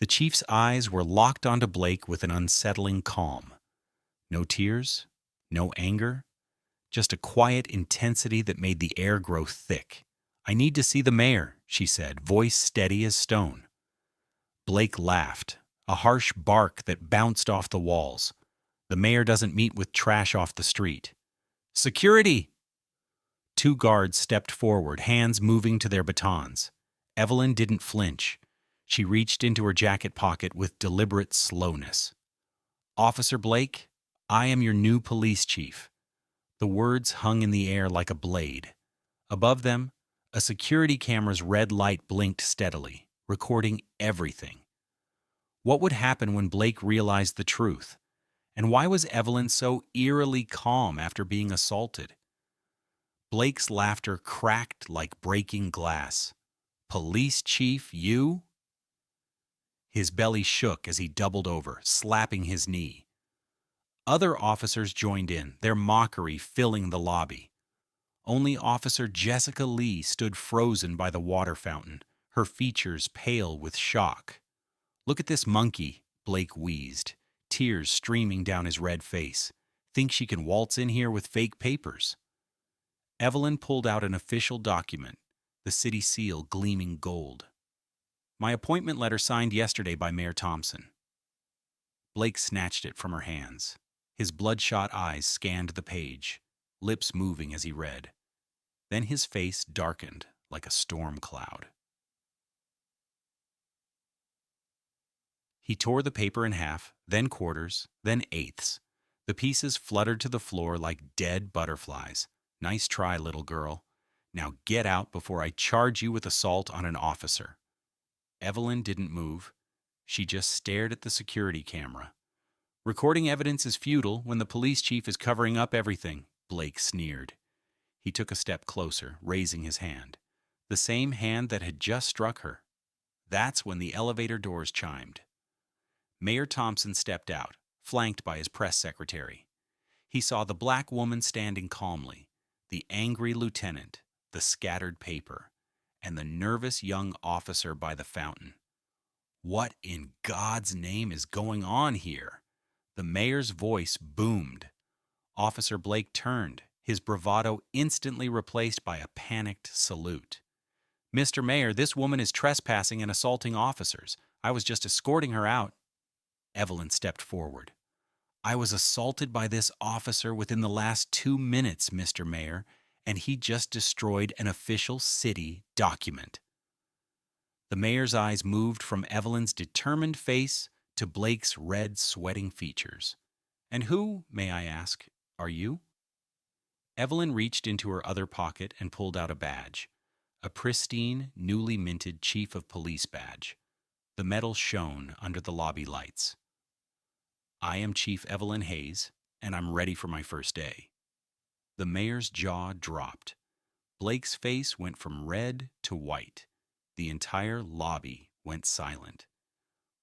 The chief's eyes were locked onto Blake with an unsettling calm. No tears, no anger, just a quiet intensity that made the air grow thick. "I need to see the mayor," she said, voice steady as stone. Blake laughed, a harsh bark that bounced off the walls. "The mayor doesn't meet with trash off the street." "Security!" Two guards stepped forward, hands moving to their batons. Evelyn didn't flinch. She reached into her jacket pocket with deliberate slowness. "Officer Blake, I am your new police chief." The words hung in the air like a blade. Above them, a security camera's red light blinked steadily, recording everything. What would happen when Blake realized the truth? And why was Evelyn so eerily calm after being assaulted? Blake's laughter cracked like breaking glass. "Police chief, you?" His belly shook as he doubled over, slapping his knee. Other officers joined in, their mockery filling the lobby. Only Officer Jessica Lee stood frozen by the water fountain, her features pale with shock. "Look at this monkey," Blake wheezed, tears streaming down his red face. "Think she can waltz in here with fake papers?" Evelyn pulled out an official document, the city seal gleaming gold. "My appointment letter signed yesterday by Mayor Thompson." Blake snatched it from her hands. His bloodshot eyes scanned the page, lips moving as he read. Then his face darkened like a storm cloud. He tore the paper in half, then quarters, then eighths. The pieces fluttered to the floor like dead butterflies. "Nice try, little girl. Now get out before I charge you with assault on an officer." Evelyn didn't move. She just stared at the security camera. "Recording evidence is futile when the police chief is covering up everything," Blake sneered. He took a step closer, raising his hand. The same hand that had just struck her. That's when the elevator doors chimed. Mayor Thompson stepped out, flanked by his press secretary. He saw the black woman standing calmly, the angry lieutenant, the scattered paper, and the nervous young officer by the fountain. What in God's name is going on here? The mayor's voice boomed. Officer Blake turned, his bravado instantly replaced by a panicked salute. "Mr. Mayor, this woman is trespassing and assaulting officers. I was just escorting her out." Evelyn stepped forward. "I was assaulted by this officer within the last 2 minutes, Mr. Mayor, and he just destroyed an official city document." The mayor's eyes moved from Evelyn's determined face to Blake's red, sweating features. "And who, may I ask, are you?" Evelyn reached into her other pocket and pulled out a badge, a pristine, newly minted chief of police badge. The metal shone under the lobby lights. "I am Chief Evelyn Hayes, and I'm ready for my first day." The mayor's jaw dropped. Blake's face went from red to white. The entire lobby went silent.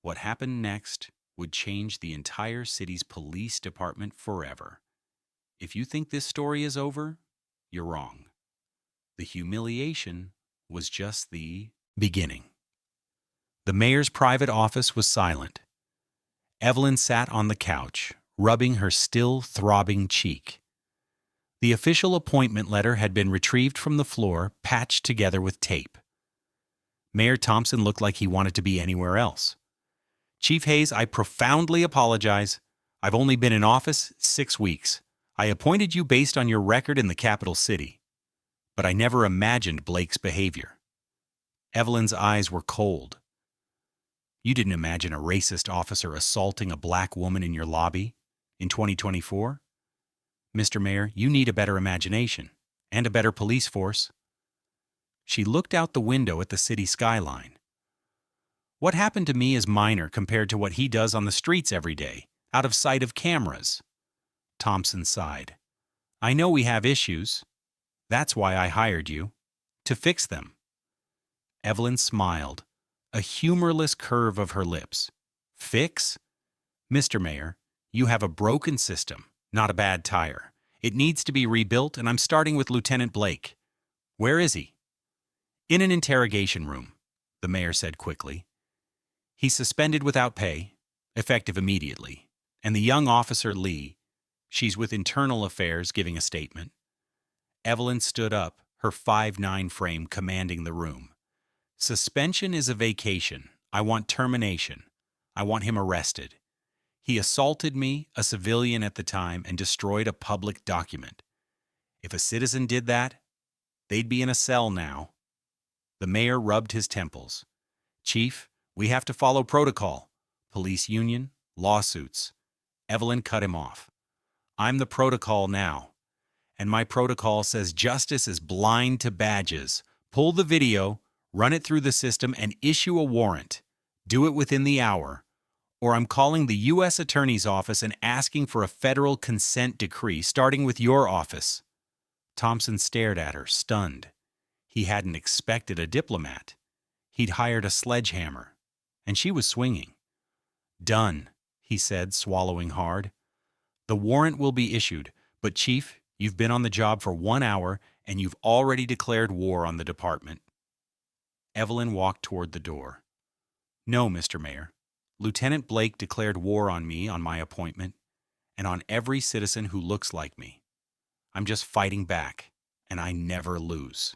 What happened next would change the entire city's police department forever. If you think this story is over, you're wrong. The humiliation was just the beginning. The mayor's private office was silent. Evelyn sat on the couch, rubbing her still throbbing cheek. The official appointment letter had been retrieved from the floor, patched together with tape. Mayor Thompson looked like he wanted to be anywhere else. "Chief Hayes, I profoundly apologize. I've only been in office 6 weeks. I appointed you based on your record in the capital city. But I never imagined Blake's behavior." Evelyn's eyes were cold. "You didn't imagine a racist officer assaulting a black woman in your lobby in 2024? Mr. Mayor, you need a better imagination and a better police force." She looked out the window at the city skyline. "What happened to me is minor compared to what he does on the streets every day, out of sight of cameras." Thompson sighed. "I know we have issues. That's why I hired you, to fix them." Evelyn smiled, a humorless curve of her lips. "Fix? Mr. Mayor, you have a broken system, not a bad tire. It needs to be rebuilt, and I'm starting with Lieutenant Blake. Where is he?" "In an interrogation room," the mayor said quickly. He's suspended without pay, effective immediately. And the young officer Lee, she's with Internal Affairs giving a statement. Evelyn stood up, her 5'9" frame commanding the room. Suspension is a vacation. I want termination. I want him arrested. He assaulted me, a civilian at the time, and destroyed a public document. If a citizen did that, they'd be in a cell now. The mayor rubbed his temples. Chief, we have to follow protocol. Police union, lawsuits. Evelyn cut him off. I'm the protocol now. And my protocol says justice is blind to badges. Pull the video, run it through the system, and issue a warrant. Do it within the hour. Or I'm calling the U.S. Attorney's Office and asking for a federal consent decree, starting with your office. Thompson stared at her, stunned. He hadn't expected a diplomat. He'd hired a sledgehammer, and she was swinging. Done, he said, swallowing hard. The warrant will be issued, but Chief, you've been on the job for 1 hour, and you've already declared war on the department. Evelyn walked toward the door. No, Mr. Mayor. Lieutenant Blake declared war on me on my appointment, and on every citizen who looks like me. I'm just fighting back, and I never lose.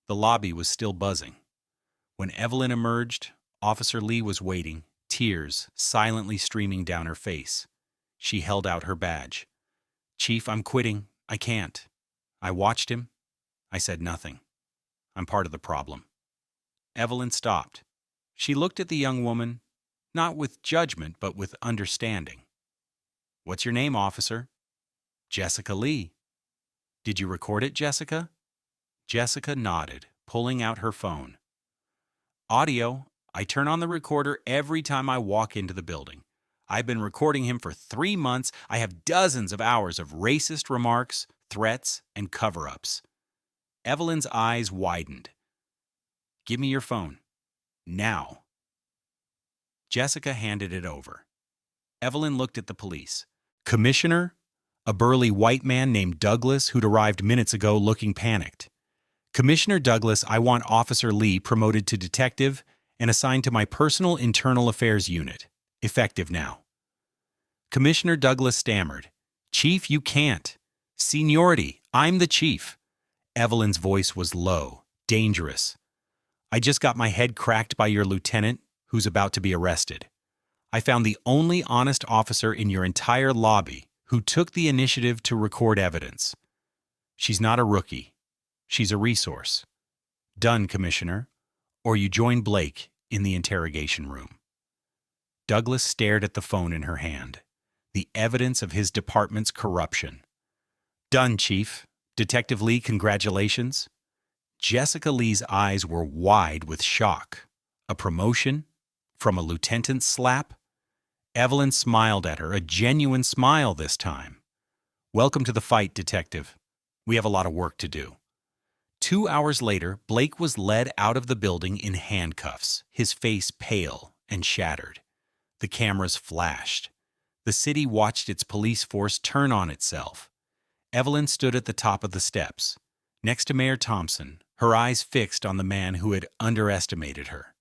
The lobby was still buzzing. When Evelyn emerged, Officer Lee was waiting, tears silently streaming down her face. She held out her badge. Chief, I'm quitting. I can't. I watched him. I said nothing. I'm part of the problem. Evelyn stopped. She looked at the young woman, not with judgment, but with understanding. What's your name, officer? Jessica Lee. Did you record it, Jessica? Jessica nodded, pulling out her phone. Audio. I turn on the recorder every time I walk into the building. I've been recording him for 3 months. I have dozens of hours of racist remarks, threats, and cover-ups. Evelyn's eyes widened. Give me your phone. Now. Jessica handed it over. Evelyn looked at the police. Commissioner? A burly white man named Douglas who'd arrived minutes ago looking panicked. Commissioner Douglas, I want Officer Lee promoted to detective and assigned to my personal internal affairs unit. Effective now. Commissioner Douglas stammered. Chief, you can't. Seniority, I'm the chief. Evelyn's voice was low, dangerous. I just got my head cracked by your lieutenant, who's about to be arrested. I found the only honest officer in your entire lobby who took the initiative to record evidence. She's not a rookie. She's a resource. Done, Commissioner, or you join Blake in the interrogation room. Douglas stared at the phone in her hand, the evidence of his department's corruption. Done, Chief. Detective Lee, congratulations. Jessica Lee's eyes were wide with shock. A promotion? From a lieutenant's slap? Evelyn smiled at her, a genuine smile this time. Welcome to the fight, Detective. We have a lot of work to do. 2 hours later, Blake was led out of the building in handcuffs, his face pale and shattered. The cameras flashed. The city watched its police force turn on itself. Evelyn stood at the top of the steps, next to Mayor Thompson, her eyes fixed on the man who had underestimated her.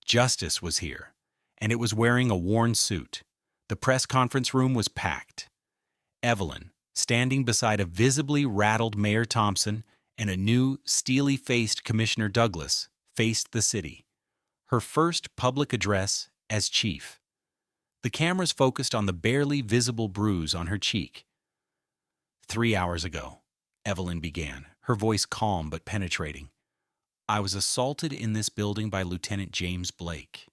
Justice was here, and it was wearing a worn suit. The press conference room was packed. Evelyn, standing beside a visibly rattled Mayor Thompson and a new, steely-faced Commissioner Douglas, faced the city. Her first public address as chief. The cameras focused on the barely visible bruise on her cheek. 3 hours ago, Evelyn began, her voice calm but penetrating. I was assaulted in this building by Lieutenant James Blake.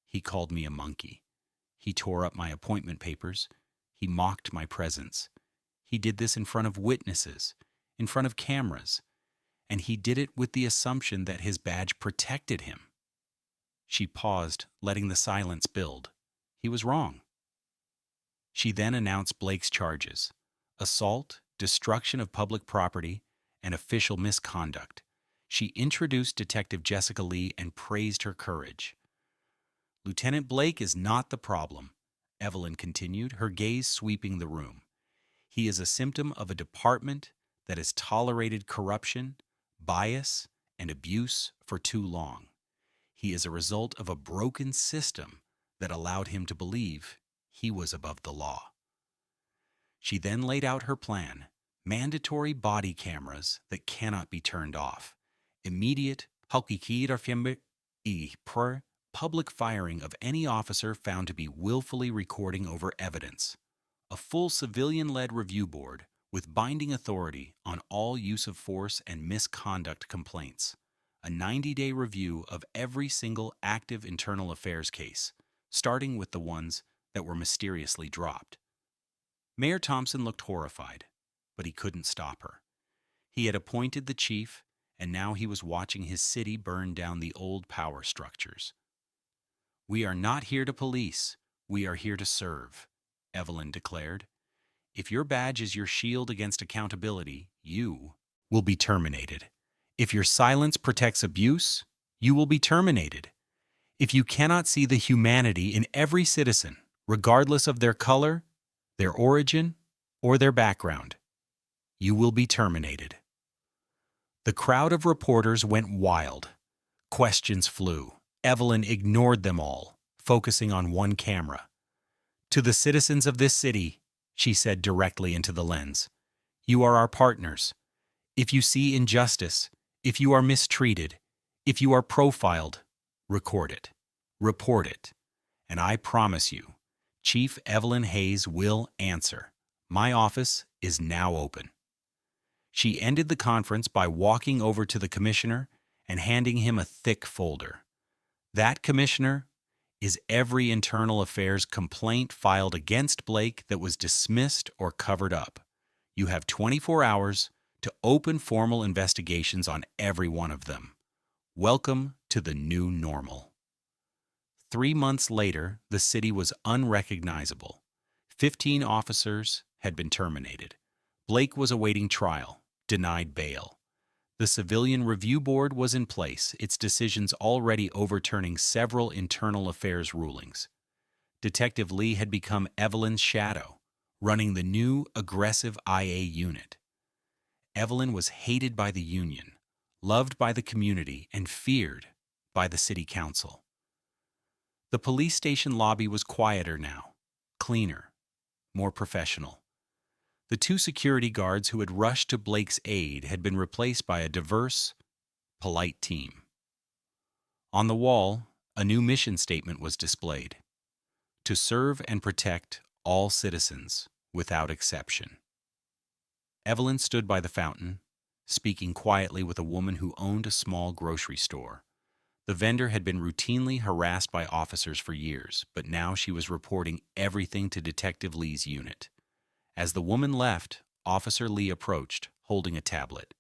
He called me a monkey. He tore up my appointment papers. He mocked my presence. He did this in front of witnesses, in front of cameras, and he did it with the assumption that his badge protected him. She paused, letting the silence build. He was wrong. She then announced Blake's charges: assault, destruction of public property, and official misconduct. She introduced Detective Jessica Lee and praised her courage. Lieutenant Blake is not the problem, Evelyn continued, her gaze sweeping the room. He is a symptom of a department that has tolerated corruption, bias, and abuse for too long. He is a result of a broken system that allowed him to believe he was above the law. She then laid out her plan: mandatory body cameras that cannot be turned off, immediate public firing of any officer found to be willfully recording over evidence, a full civilian-led review board with binding authority on all use of force and misconduct complaints, a 90-day review of every single active internal affairs case, starting with the ones that were mysteriously dropped. Mayor Thompson looked horrified, but he couldn't stop her. He had appointed the chief, and now he was watching his city burn down the old power structures. "We are not here to police. We are here to serve," Evelyn declared. "If your badge is your shield against accountability, you will be terminated. If your silence protects abuse, you will be terminated. If you cannot see the humanity in every citizen, regardless of their color, their origin, or their background, you will be terminated." The crowd of reporters went wild. Questions flew. Evelyn ignored them all, focusing on one camera. "To the citizens of this city," she said directly into the lens, "you are our partners. If you see injustice, if you are mistreated, if you are profiled, record it, report it, and I promise you, Chief Evelyn Hayes will answer. My office is now open." She ended the conference by walking over to the commissioner and handing him a thick folder. That, commissioner, is every internal affairs complaint filed against Blake that was dismissed or covered up. You have 24 hours to open formal investigations on every one of them. Welcome to the new normal. 3 months later, the city was unrecognizable. 15 officers had been terminated. Blake was awaiting trial, denied bail. The Civilian Review Board was in place, its decisions already overturning several internal affairs rulings. Detective Lee had become Evelyn's shadow, running the new, aggressive IA unit. Evelyn was hated by the union, loved by the community, and feared by the city council. The police station lobby was quieter now, cleaner, more professional. The 2 security guards who had rushed to Blake's aid had been replaced by a diverse, polite team. On the wall, a new mission statement was displayed: to serve and protect all citizens without exception. Evelyn stood by the fountain, speaking quietly with a woman who owned a small grocery store. The vendor had been routinely harassed by officers for years, but now she was reporting everything to Detective Lee's unit. As the woman left, Officer Lee approached, holding a tablet.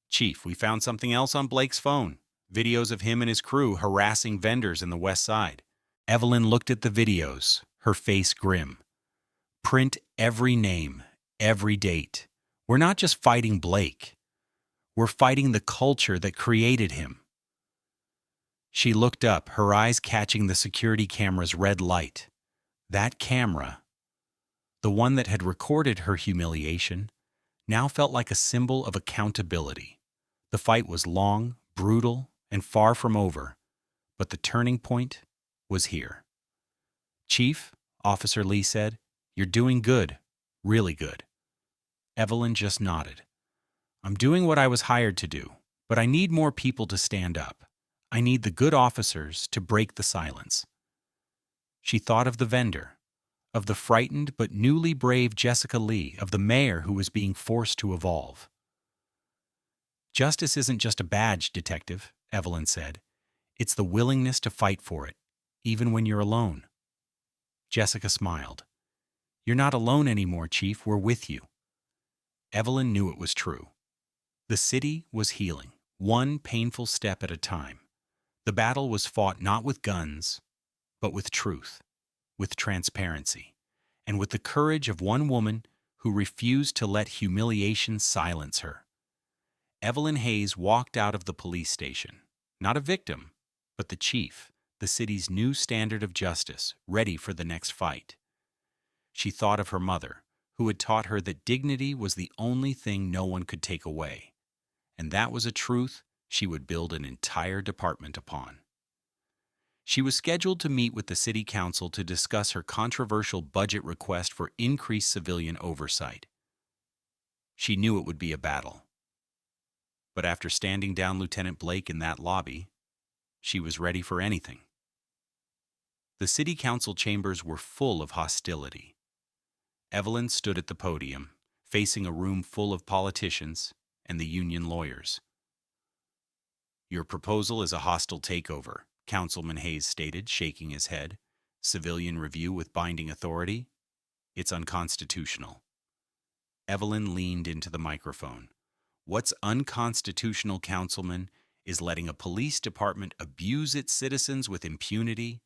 "Chief, we found something else on Blake's phone. Videos of him and his crew harassing vendors in the West Side." Evelyn looked at the videos, her face grim. "Print every name, every date. We're not just fighting Blake. We're fighting the culture that created him." She looked up, her eyes catching the security camera's red light. That camera, the one that had recorded her humiliation, now felt like a symbol of accountability. The fight was long, brutal, and far from over, but the turning point was here. "Chief," Officer Lee said, "you're doing good, really good." Evelyn just nodded. "I'm doing what I was hired to do, but I need more people to stand up. I need the good officers to break the silence." She thought of the vendor, of the frightened but newly brave Jessica Lee, of the mayor who was being forced to evolve. "Justice isn't just a badge, Detective," Evelyn said. "It's the willingness to fight for it, even when you're alone." Jessica smiled. "You're not alone anymore, Chief. We're with you." Evelyn knew it was true. The city was healing, one painful step at a time. The battle was fought not with guns, but with truth, with transparency, and with the courage of one woman who refused to let humiliation silence her. Evelyn Hayes walked out of the police station, not a victim, but the chief, the city's new standard of justice, ready for the next fight. She thought of her mother, who had taught her that dignity was the only thing no one could take away, and that was a truth she would build an entire department upon. She was scheduled to meet with the city council to discuss her controversial budget request for increased civilian oversight. She knew it would be a battle. But after standing down Lieutenant Blake in that lobby, she was ready for anything. The city council chambers were full of hostility. Evelyn stood at the podium, facing a room full of politicians and the union lawyers. "Your proposal is a hostile takeover," Councilman Hayes stated, shaking his head. "Civilian review with binding authority? It's unconstitutional." Evelyn leaned into the microphone. "What's unconstitutional, Councilman, is letting a police department abuse its citizens with impunity.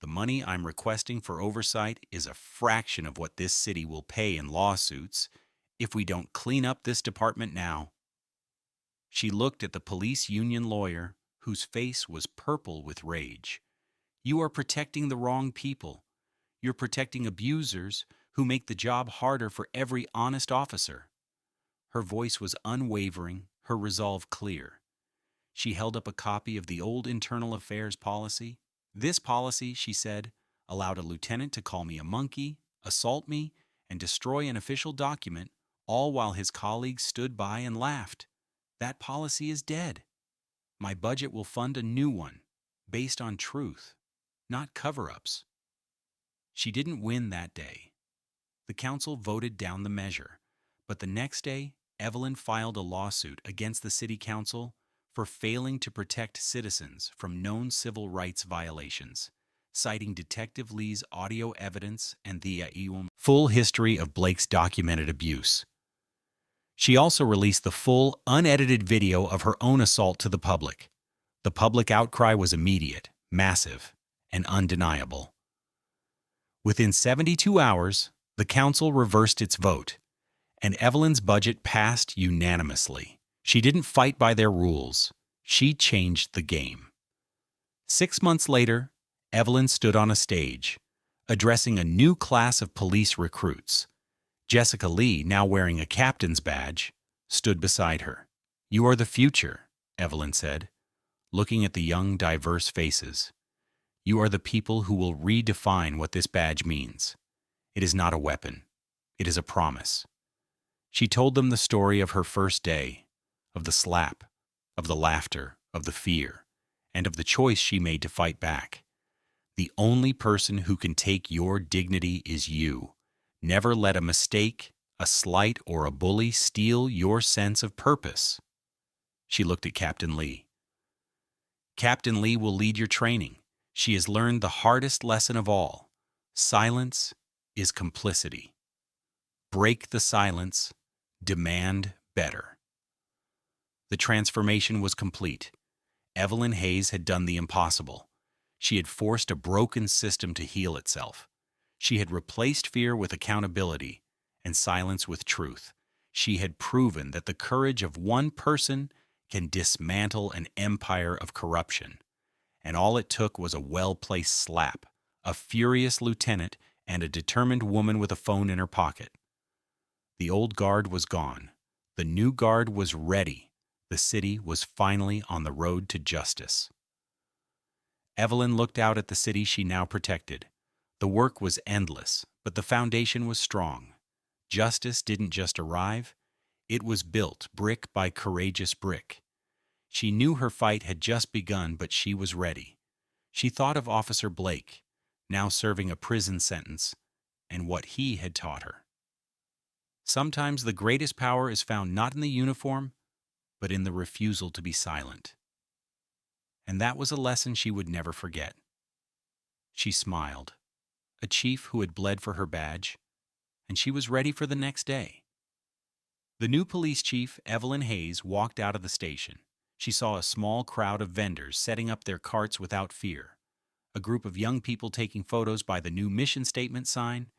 The money I'm requesting for oversight is a fraction of what this city will pay in lawsuits if we don't clean up this department now." She looked at the police union lawyer, whose face was purple with rage. "You are protecting the wrong people. You're protecting abusers who make the job harder for every honest officer." Her voice was unwavering, her resolve clear. She held up a copy of the old internal affairs policy. "This policy," she said, "allowed a lieutenant to call me a monkey, assault me, and destroy an official document, all while his colleagues stood by and laughed. That policy is dead. My budget will fund a new one, based on truth, not cover-ups." She didn't win that day. The council voted down the measure, but the next day, Evelyn filed a lawsuit against the city council for failing to protect citizens from known civil rights violations, citing Detective Lee's audio evidence and the full history of Blake's documented abuse. She also released the full, unedited video of her own assault to the public. The public outcry was immediate, massive, and undeniable. Within 72 hours, the council reversed its vote, and Evelyn's budget passed unanimously. She didn't fight by their rules. She changed the game. 6 months later, Evelyn stood on a stage, addressing a new class of police recruits. Jessica Lee, now wearing a captain's badge, stood beside her. "You are the future," Evelyn said, looking at the young, diverse faces. "You are the people who will redefine what this badge means. It is not a weapon. It is a promise." She told them the story of her first day, of the slap, of the laughter, of the fear, and of the choice she made to fight back. "The only person who can take your dignity is you. Never let a mistake, a slight, or a bully steal your sense of purpose." She looked at Captain Lee. "Captain Lee will lead your training. She has learned the hardest lesson of all. Silence is complicity. Break the silence. Demand better." The transformation was complete. Evelyn Hayes had done the impossible. She had forced a broken system to heal itself. She had replaced fear with accountability and silence with truth. She had proven that the courage of one person can dismantle an empire of corruption. And all it took was a well-placed slap, a furious lieutenant, and a determined woman with a phone in her pocket. The old guard was gone. The new guard was ready. The city was finally on the road to justice. Evelyn looked out at the city she now protected. The work was endless, but the foundation was strong. Justice didn't just arrive. It was built brick by courageous brick. She knew her fight had just begun, but she was ready. She thought of Officer Blake, now serving a prison sentence, and what he had taught her. Sometimes the greatest power is found not in the uniform, but in the refusal to be silent. And that was a lesson she would never forget. She smiled. A chief who had bled for her badge, and she was ready for the next day. The new police chief, Evelyn Hayes, walked out of the station. She saw a small crowd of vendors setting up their carts without fear, a group of young people taking photos by the new mission statement sign,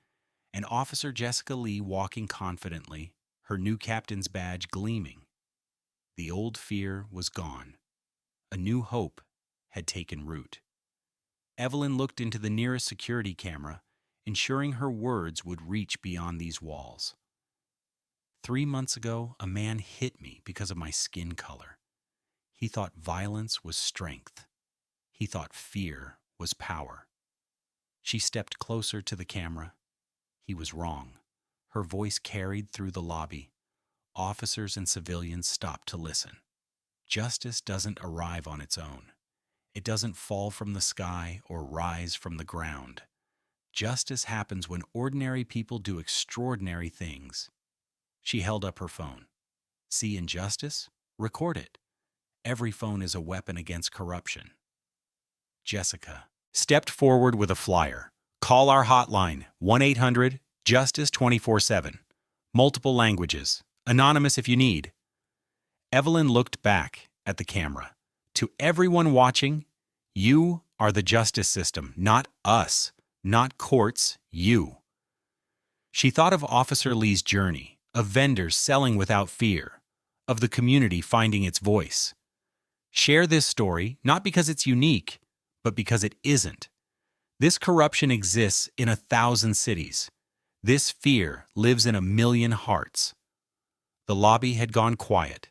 and Officer Jessica Lee walking confidently, her new captain's badge gleaming. The old fear was gone. A new hope had taken root. Evelyn looked into the nearest security camera, ensuring her words would reach beyond these walls. 3 months ago, a man hit me because of my skin color. He thought violence was strength. He thought fear was power. She stepped closer to the camera. He was wrong. Her voice carried through the lobby. Officers and civilians stopped to listen. Justice doesn't arrive on its own. It doesn't fall from the sky or rise from the ground. Justice happens when ordinary people do extraordinary things. She held up her phone. See injustice? Record it. Every phone is a weapon against corruption. Jessica stepped forward with a flyer. Call our hotline, 1-800-JUSTICE 24/7. Multiple languages. Anonymous if you need. Evelyn looked back at the camera. To everyone watching, you are the justice system, not us, not courts, you. She thought of Officer Lee's journey, of vendors selling without fear, of the community finding its voice. Share this story, not because it's unique, but because it isn't. This corruption exists in 1,000 cities. This fear lives in 1,000,000 hearts. The lobby had gone quiet.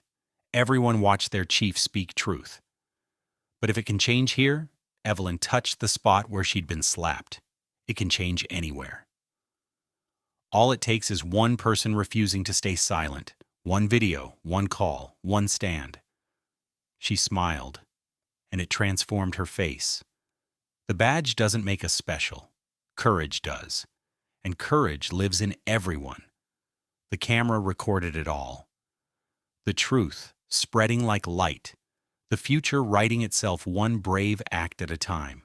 Everyone watched their chief speak truth. But if it can change here, Evelyn touched the spot where she'd been slapped. It can change anywhere. All it takes is one person refusing to stay silent. One video, one call, one stand. She smiled, and it transformed her face. The badge doesn't make us special. Courage does. And courage lives in everyone. The camera recorded it all. The truth, spreading like light. The future writing itself one brave act at a time.